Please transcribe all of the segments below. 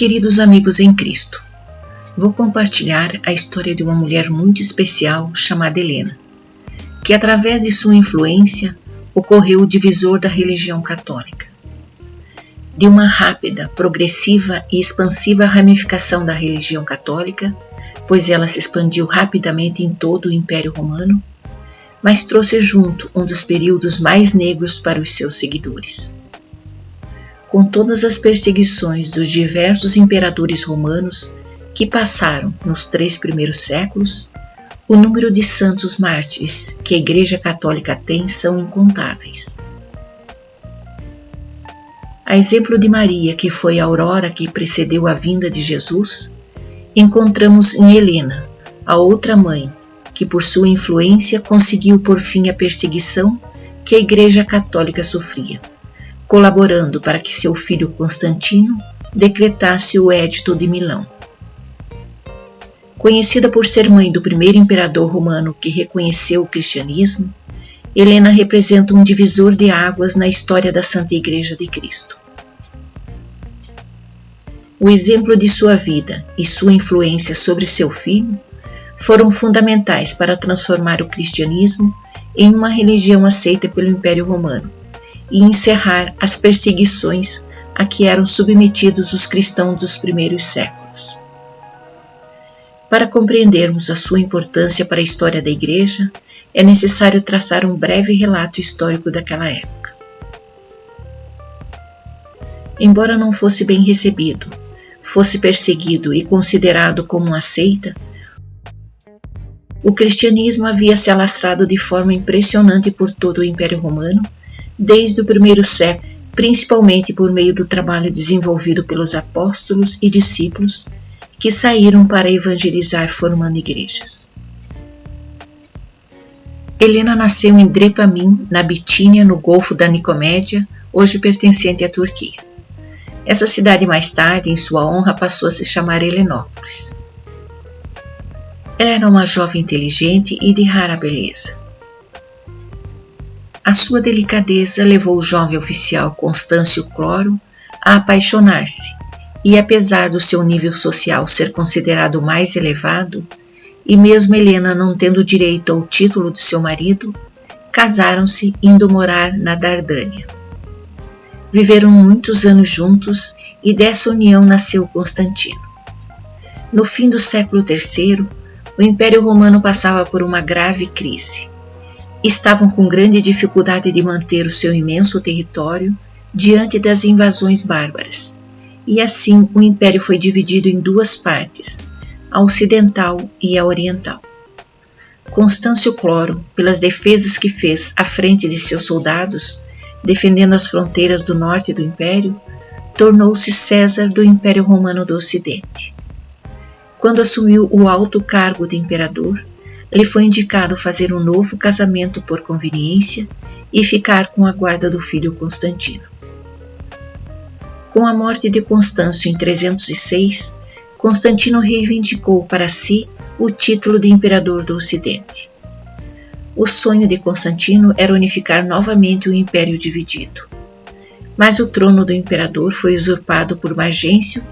Queridos amigos em Cristo, vou compartilhar a história de uma mulher muito especial chamada Helena, que através de sua influência ocorreu o divisor da religião católica. De uma rápida, progressiva e expansiva ramificação da religião católica, pois ela se expandiu rapidamente em todo o Império Romano, mas trouxe junto um dos períodos mais negros para os seus seguidores. Com todas as perseguições dos diversos imperadores romanos que passaram nos 3 primeiros séculos, o número de santos mártires que a Igreja Católica tem são incontáveis. A exemplo de Maria, que foi a aurora que precedeu a vinda de Jesus, encontramos em Helena, a outra mãe, que por sua influência conseguiu por fim a perseguição que a Igreja Católica sofria, colaborando para que seu filho Constantino decretasse o Edito de Milão. Conhecida por ser mãe do primeiro imperador romano que reconheceu o cristianismo, Helena representa um divisor de águas na história da Santa Igreja de Cristo. O exemplo de sua vida e sua influência sobre seu filho foram fundamentais para transformar o cristianismo em uma religião aceita pelo Império Romano e encerrar as perseguições a que eram submetidos os cristãos dos primeiros séculos. Para compreendermos a sua importância para a história da Igreja, é necessário traçar um breve relato histórico daquela época. Embora não fosse bem recebido, fosse perseguido e considerado como uma seita, o cristianismo havia se alastrado de forma impressionante por todo o Império Romano, desde o primeiro século, principalmente por meio do trabalho desenvolvido pelos apóstolos e discípulos que saíram para evangelizar formando igrejas. Helena nasceu em Drepamin, na Bitínia, no Golfo da Nicomédia, hoje pertencente à Turquia. Essa cidade mais tarde, em sua honra, passou a se chamar Helenópolis. Ela era uma jovem inteligente e de rara beleza. A sua delicadeza levou o jovem oficial Constâncio Cloro a apaixonar-se, e apesar do seu nível social ser considerado mais elevado, e mesmo Helena não tendo direito ao título de seu marido, casaram-se indo morar na Dardânia. Viveram muitos anos juntos e dessa união nasceu Constantino. No fim do século III, o Império Romano passava por uma grave crise. Estavam com grande dificuldade de manter o seu imenso território diante das invasões bárbaras, e assim o Império foi dividido em 2 partes, a ocidental e a oriental. Constâncio Cloro, pelas defesas que fez à frente de seus soldados, defendendo as fronteiras do norte do Império, tornou-se César do Império Romano do Ocidente. Quando assumiu o alto cargo de imperador, lhe foi indicado fazer um novo casamento por conveniência e ficar com a guarda do filho Constantino. Com a morte de Constâncio em 306, Constantino reivindicou para si o título de imperador do Ocidente. O sonho de Constantino era unificar novamente o império dividido. Mas o trono do imperador foi usurpado por Magêncio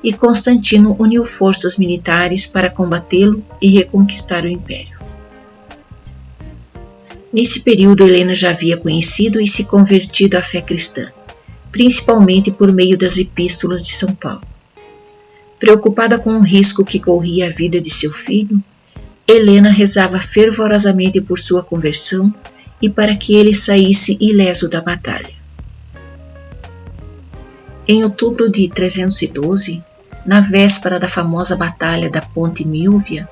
e Constantino uniu forças militares para combatê-lo e reconquistar o império. Nesse período, Helena já havia conhecido e se convertido à fé cristã, principalmente por meio das epístolas de São Paulo. Preocupada com o risco que corria a vida de seu filho, Helena rezava fervorosamente por sua conversão e para que ele saísse ileso da batalha. Em outubro de 312, na véspera da famosa Batalha da Ponte Milvia,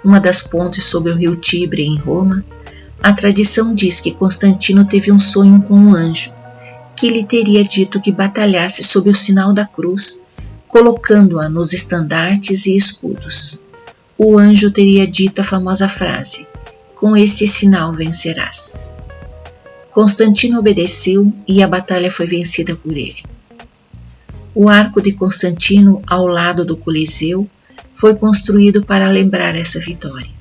uma das pontes sobre o rio Tibre em Roma, a tradição diz que Constantino teve um sonho com um anjo, que lhe teria dito que batalhasse sob o sinal da cruz, colocando-a nos estandartes e escudos. O anjo teria dito a famosa frase: "Com este sinal vencerás". Constantino obedeceu e a batalha foi vencida por ele. O arco de Constantino, ao lado do Coliseu, foi construído para lembrar essa vitória.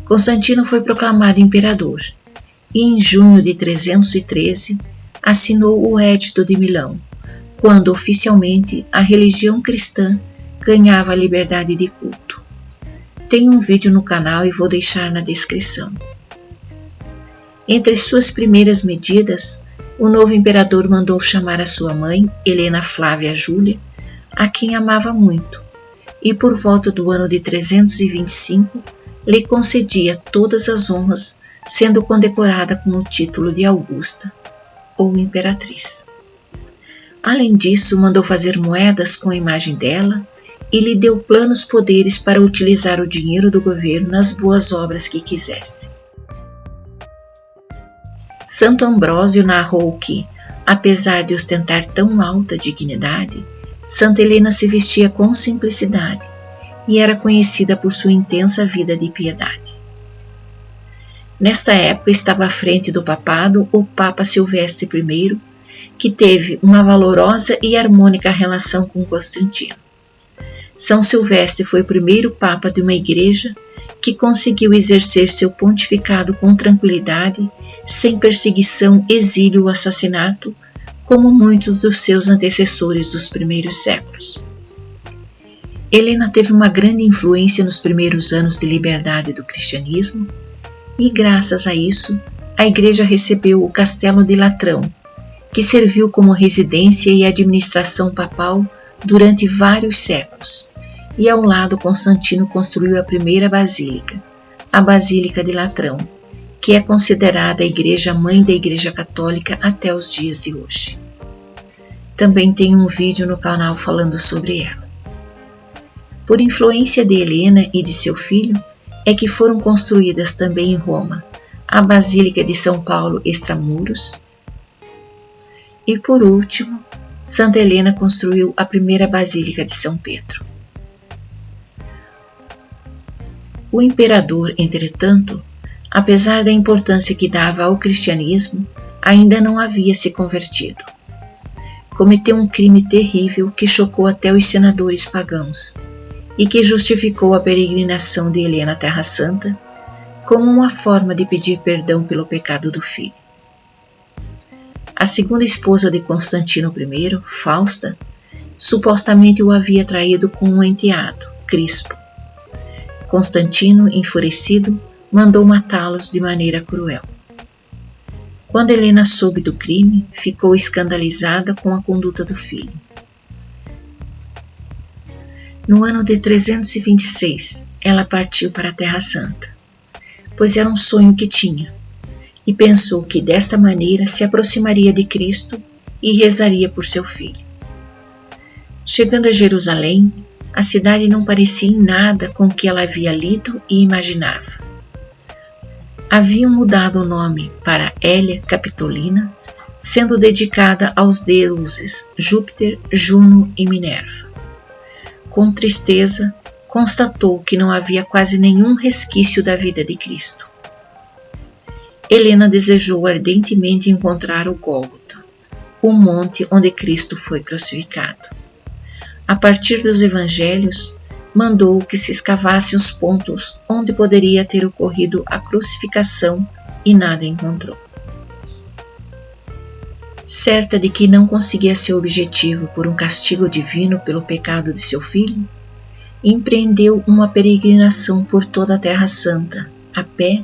Constantino foi proclamado imperador e, em junho de 313, assinou o Edito de Milão, quando oficialmente a religião cristã ganhava a liberdade de culto. Tem um vídeo no canal e vou deixar na descrição. Entre suas primeiras medidas, o novo imperador mandou chamar a sua mãe, Helena Flávia Júlia, a quem amava muito, e por volta do ano de 325 lhe concedia todas as honras, sendo condecorada com o título de Augusta, ou Imperatriz. Além disso, mandou fazer moedas com a imagem dela e lhe deu planos poderes para utilizar o dinheiro do governo nas boas obras que quisesse. Santo Ambrósio narrou que, apesar de ostentar tão alta dignidade, Santa Helena se vestia com simplicidade e era conhecida por sua intensa vida de piedade. Nesta época estava à frente do papado o Papa Silvestre I, que teve uma valorosa e harmônica relação com Constantino. São Silvestre foi o primeiro Papa de uma igreja que conseguiu exercer seu pontificado com tranquilidade, sem perseguição, exílio ou assassinato, como muitos dos seus antecessores dos primeiros séculos. Helena teve uma grande influência nos primeiros anos de liberdade do cristianismo e, graças a isso, a igreja recebeu o Castelo de Latrão, que serviu como residência e administração papal durante vários séculos, e ao lado Constantino construiu a primeira basílica, a Basílica de Latrão, que é considerada a igreja mãe da Igreja Católica até os dias de hoje. Também tem um vídeo no canal falando sobre ela. Por influência de Helena e de seu filho, é que foram construídas também em Roma a Basílica de São Paulo Extramuros e, por último, Santa Helena construiu a primeira Basílica de São Pedro. O imperador, entretanto, apesar da importância que dava ao cristianismo, ainda não havia se convertido. Cometeu um crime terrível que chocou até os senadores pagãos e que justificou a peregrinação de Helena à Terra Santa como uma forma de pedir perdão pelo pecado do filho. A segunda esposa de Constantino I, Fausta, supostamente o havia traído com um enteado, Crispo. Constantino, enfurecido, mandou matá-los de maneira cruel. Quando Helena soube do crime, ficou escandalizada com a conduta do filho. No ano de 326, ela partiu para a Terra Santa, pois era um sonho que tinha, e pensou que desta maneira se aproximaria de Cristo e rezaria por seu filho. Chegando a Jerusalém, a cidade não parecia em nada com o que ela havia lido e imaginava. Haviam mudado o nome para Hélia Capitolina, sendo dedicada aos deuses Júpiter, Juno e Minerva. Com tristeza, constatou que não havia quase nenhum resquício da vida de Cristo. Helena desejou ardentemente encontrar o Gólgota, o monte onde Cristo foi crucificado. A partir dos evangelhos, mandou que se escavassem os pontos onde poderia ter ocorrido a crucificação e nada encontrou. Certa de que não conseguia seu objetivo por um castigo divino pelo pecado de seu filho, empreendeu uma peregrinação por toda a Terra Santa, a pé,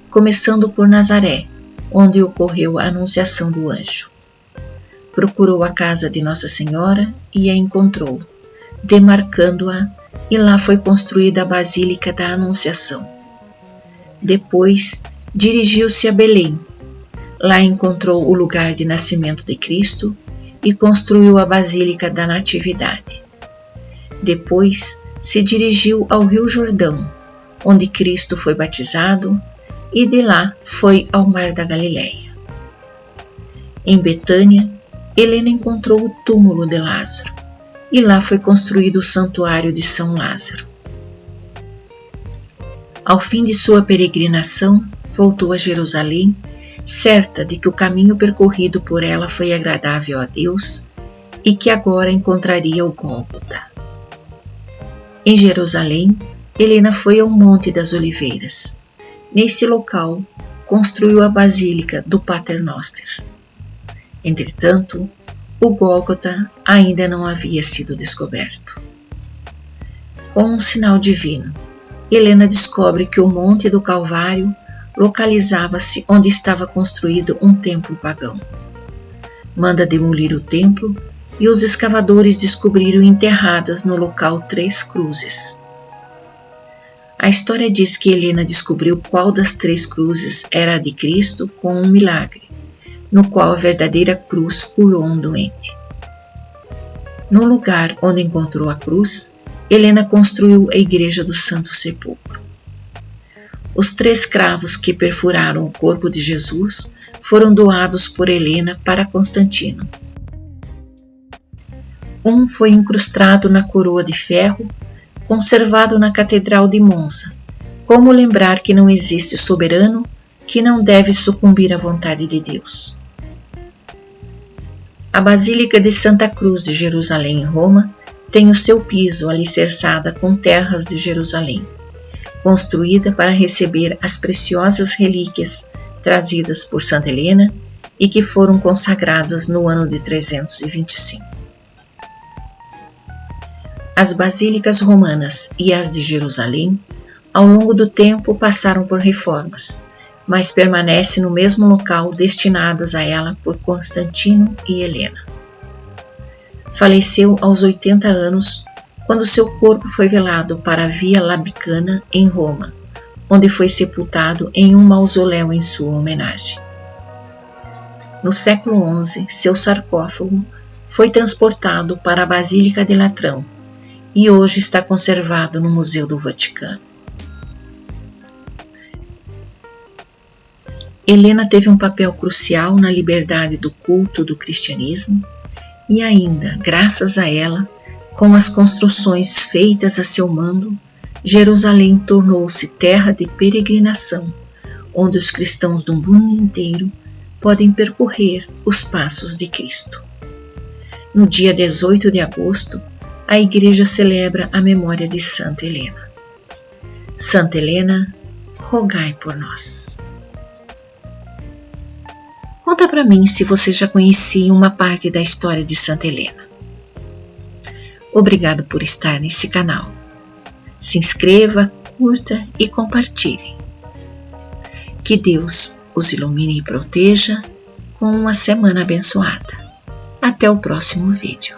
começando por Nazaré, onde ocorreu a anunciação do anjo. Procurou a casa de Nossa Senhora e a encontrou, demarcando-a, e lá foi construída a Basílica da Anunciação. Depois, dirigiu-se a Belém. Lá encontrou o lugar de nascimento de Cristo e construiu a Basílica da Natividade. Depois, se dirigiu ao Rio Jordão, onde Cristo foi batizado, e de lá foi ao Mar da Galileia. Em Betânia, Helena encontrou o túmulo de Lázaro, e lá foi construído o Santuário de São Lázaro. Ao fim de sua peregrinação, voltou a Jerusalém, certa de que o caminho percorrido por ela foi agradável a Deus e que agora encontraria o Gólgota. Em Jerusalém, Helena foi ao Monte das Oliveiras. Neste local, construiu a Basílica do Pater Noster. Entretanto, o Gólgota ainda não havia sido descoberto. Com um sinal divino, Helena descobre que o Monte do Calvário localizava-se onde estava construído um templo pagão. Manda demolir o templo e os escavadores descobriram enterradas no local 3 cruzes. A história diz que Helena descobriu qual das 3 cruzes era a de Cristo com um milagre, no qual a verdadeira cruz curou um doente. No lugar onde encontrou a cruz, Helena construiu a Igreja do Santo Sepulcro. Os 3 cravos que perfuraram o corpo de Jesus foram doados por Helena para Constantino. Um foi incrustado na coroa de ferro, conservado na Catedral de Monza, como lembrar que não existe soberano que não deve sucumbir à vontade de Deus. A Basílica de Santa Cruz de Jerusalém, em Roma, tem o seu piso alicerçada com terras de Jerusalém, construída para receber as preciosas relíquias trazidas por Santa Helena e que foram consagradas no ano de 325. As basílicas romanas e as de Jerusalém, ao longo do tempo, passaram por reformas, mas permanecem no mesmo local destinadas a ela por Constantino e Helena. Faleceu aos 80 anos, quando seu corpo foi velado para a Via Labicana, em Roma, onde foi sepultado em um mausoléu em sua homenagem. No século XI, seu sarcófago foi transportado para a Basílica de Latrão e hoje está conservado no Museu do Vaticano. Helena teve um papel crucial na liberdade do culto do cristianismo e ainda, graças a ela, com as construções feitas a seu mando, Jerusalém tornou-se terra de peregrinação, onde os cristãos do mundo inteiro podem percorrer os passos de Cristo. No dia 18 de agosto, a Igreja celebra a memória de Santa Helena. Santa Helena, rogai por nós. Conta para mim se você já conhecia uma parte da história de Santa Helena. Obrigado por estar nesse canal. Se inscreva, curta e compartilhe. Que Deus os ilumine e proteja com uma semana abençoada. Até o próximo vídeo.